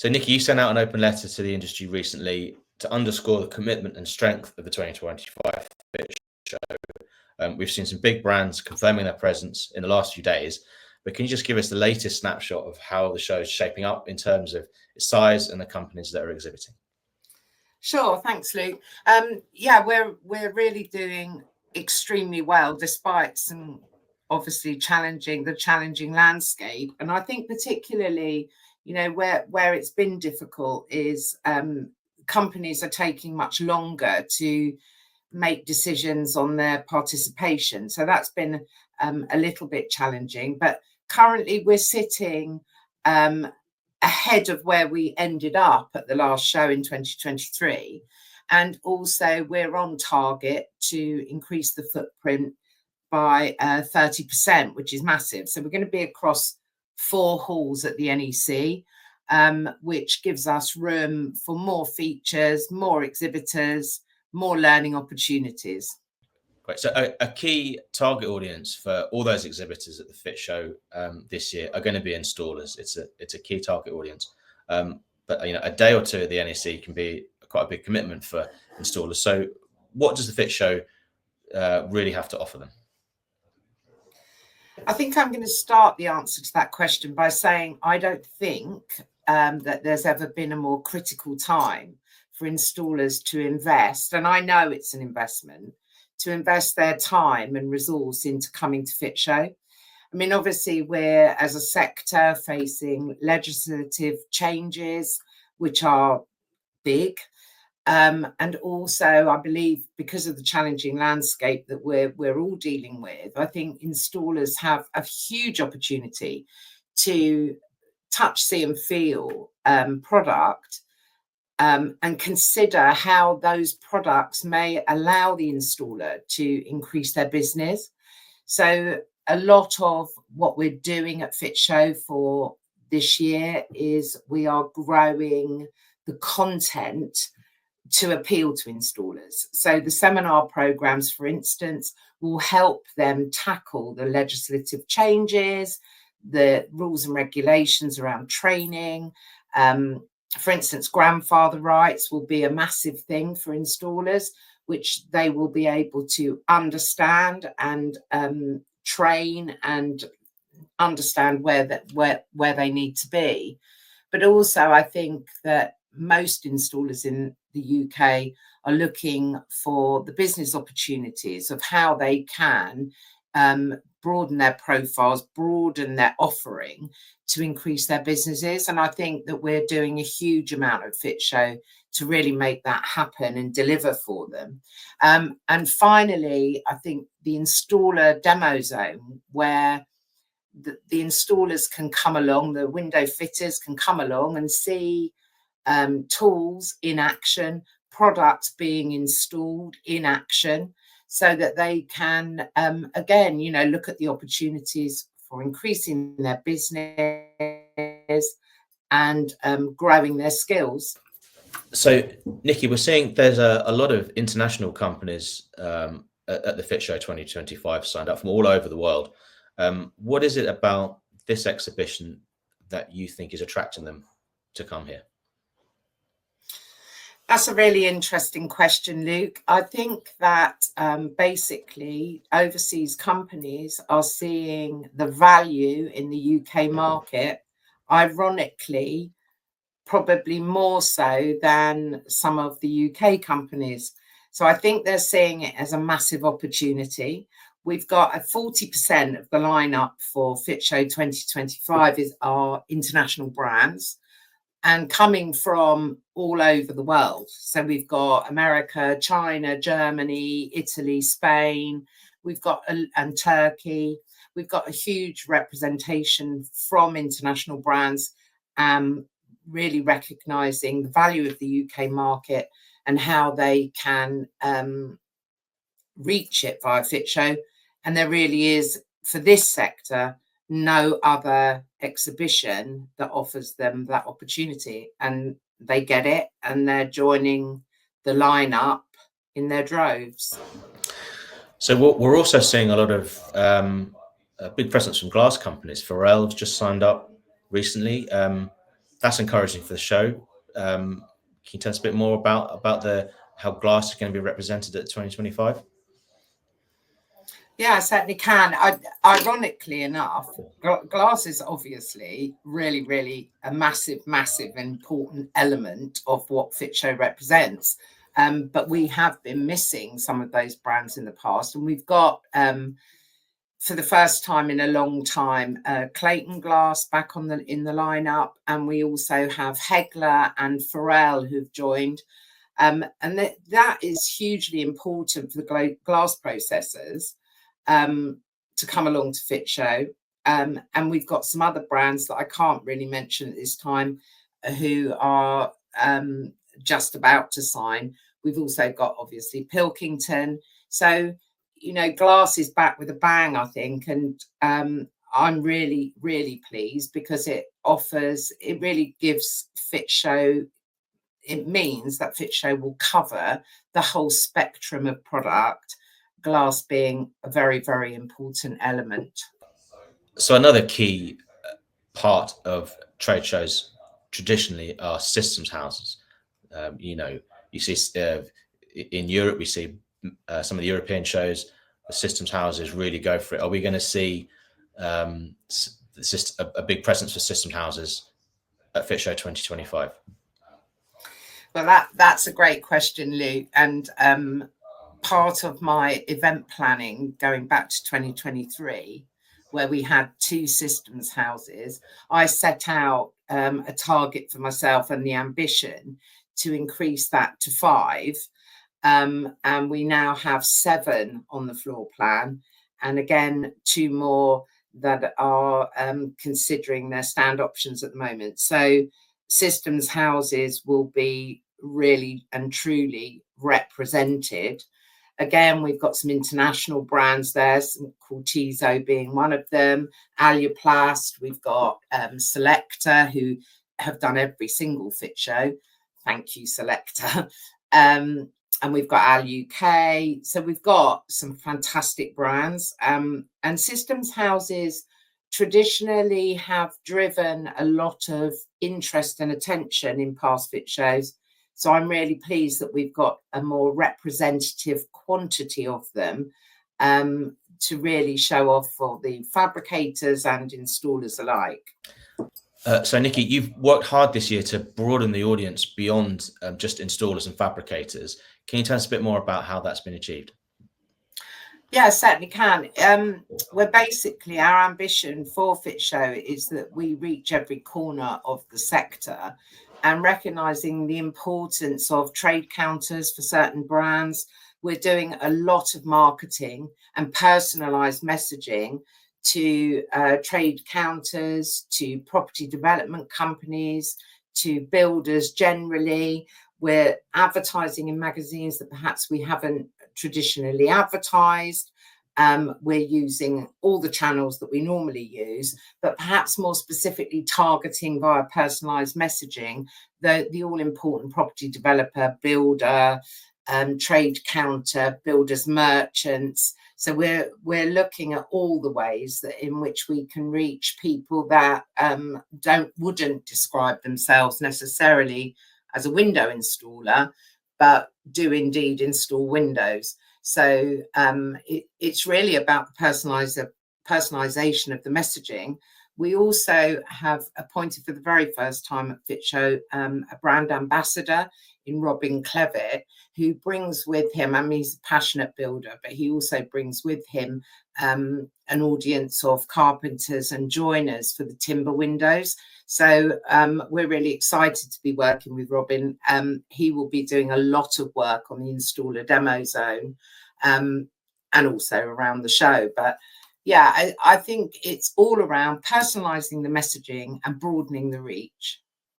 So, Nikki, you sent out an open letter to the industry recently to underscore the commitment and strength of the 2025 FiT show. We've seen some big brands confirming their presence in the last few days, but can you just give us the latest snapshot of how the show is shaping up in terms of its size and the companies that are exhibiting? Sure, thanks, Luke. Yeah, we're really doing extremely well despite some obviously challenging landscape, and I think particularly, where it's been difficult is companies are taking much longer to make decisions on their participation. So that's been a little bit challenging, but currently we're sitting ahead of where we ended up at the last show in 2023. And also we're on target to increase the footprint by 30%, which is massive. So we're going to be across 4 halls at the NEC, which gives us room for more features, more exhibitors, more learning opportunities. Great. So a key target audience for all those exhibitors at the FiT show this year are going to be installers. It's a key target audience. But a day or two at the NEC can be quite a big commitment for installers. So what does the FiT show really have to offer them? I think I'm going to start the answer to that question by saying I don't think that there's ever been a more critical time for installers to invest, and I know it's an investment, to invest their time and resource into coming to FiT show. I mean, obviously, we're, as a sector, facing legislative changes, which are big. And also, I believe, because of the challenging landscape that we're all dealing with, I think installers have a huge opportunity to touch, see and feel product and consider how those products may allow the installer to increase their business. So a lot of what we're doing at FiT show for this year is we are growing the content to appeal to installers. So the seminar programs, for instance, will help them tackle the legislative changes, the rules and regulations around training. For instance, grandfather rights will be a massive thing for installers, which they will be able to understand and train and understand where they need to be. But also, I think that most installers in the UK are looking for the business opportunities of how they can broaden their profiles, broaden their offering to increase their businesses. And I think that we're doing a huge amount at FiT show to really make that happen and deliver for them. And finally, I think the installer demo zone, where the installers can come along, the window fitters can come along and see tools in action, products being installed in action, so that they can, again, look at the opportunities for increasing their business and growing their skills. So, Nikki, we're seeing there's a lot of international companies at the FiT show 2025 signed up from all over the world. What is it about this exhibition that you think is attracting them to come here? That's a really interesting question, Luke. I think that basically overseas companies are seeing the value in the UK market, ironically, probably more so than some of the UK companies. So I think they're seeing it as a massive opportunity. We've got 40% of the lineup for FiT show 2025 is our international brands, and coming from all over the world. So we've got America, China, Germany, Italy, Spain, and Turkey. We've got a huge representation from international brands, really recognizing the value of the UK market and how they can reach it via FiT show. And there really is, for this sector, no other exhibition that offers them that opportunity, and they get it, and they're joining the lineup in their droves. So we're also seeing a lot of a big presence from glass companies. Pharrell's just signed up recently. That's encouraging for the show. Can you tell us a bit more about how glass is going to be represented at 2025? Yeah, I certainly can. Ironically enough, glass is obviously really, really a massive, massive and important element of what FiT Show represents. But we have been missing some of those brands in the past, and we've got, for the first time in a long time, Clayton Glass back in the lineup, and we also have Hegler and Pharrell who've joined. And that is hugely important for the glass processors to come along to FiT Show. And we've got some other brands that I can't really mention at this time who are just about to sign. We've also got, obviously, Pilkington. So, you know, glass is back with a bang, I think. And I'm really, really pleased because it really gives FiT Show, it means that FiT Show will cover the whole spectrum of product, glass being a very, very important element. So another key part of trade shows traditionally are systems houses. You see in Europe, we see some of the European shows, the systems houses really go for it. Are we going to see a big presence for system houses at FiT Show 2025? Well, that's a great question, Luke. And part of my event planning going back to 2023, where we had 2 systems houses, I set out a target for myself and the ambition to increase that to 5. And we now have 7 on the floor plan. And again, 2 more that are considering their stand options at the moment. So systems houses will be really and truly represented. Again, we've got some international brands there, called Tizo being one of them, Aluplast. We've got Selector, who have done every single FiT Show. Thank you, Selector. And we've got Al UK. So we've got some fantastic brands. And systems houses traditionally have driven a lot of interest and attention in past FiT Shows. So I'm really pleased that we've got a more representative quantity of them to really show off for the fabricators and installers alike. So Nikki, you've worked hard this year to broaden the audience beyond just installers and fabricators. Can you tell us a bit more about how that's been achieved? Yeah, I certainly can. We're basically, our ambition for FiT Show is that we reach every corner of the sector, and recognizing the importance of trade counters for certain brands. We're doing a lot of marketing and personalized messaging to trade counters, to property development companies, to builders generally. We're advertising in magazines that perhaps we haven't traditionally advertised. We're using all the channels that we normally use, but perhaps more specifically targeting via personalized messaging the all-important property developer, builder, trade counter, builders, merchants. So we're looking at all the ways that in which we can reach people that wouldn't describe themselves necessarily as a window installer, but do indeed install windows. So it's really about the personalization of the messaging. We also have appointed for the very first time at FiT Show a brand ambassador in Robin Clevitt, who brings with him, I mean, he's a passionate builder, but he also brings with him an audience of carpenters and joiners for the timber windows. So we're really excited to be working with Robin. He will be doing a lot of work on the installer demo zone and also around the show. But yeah, I think it's all around personalizing the messaging and broadening the reach.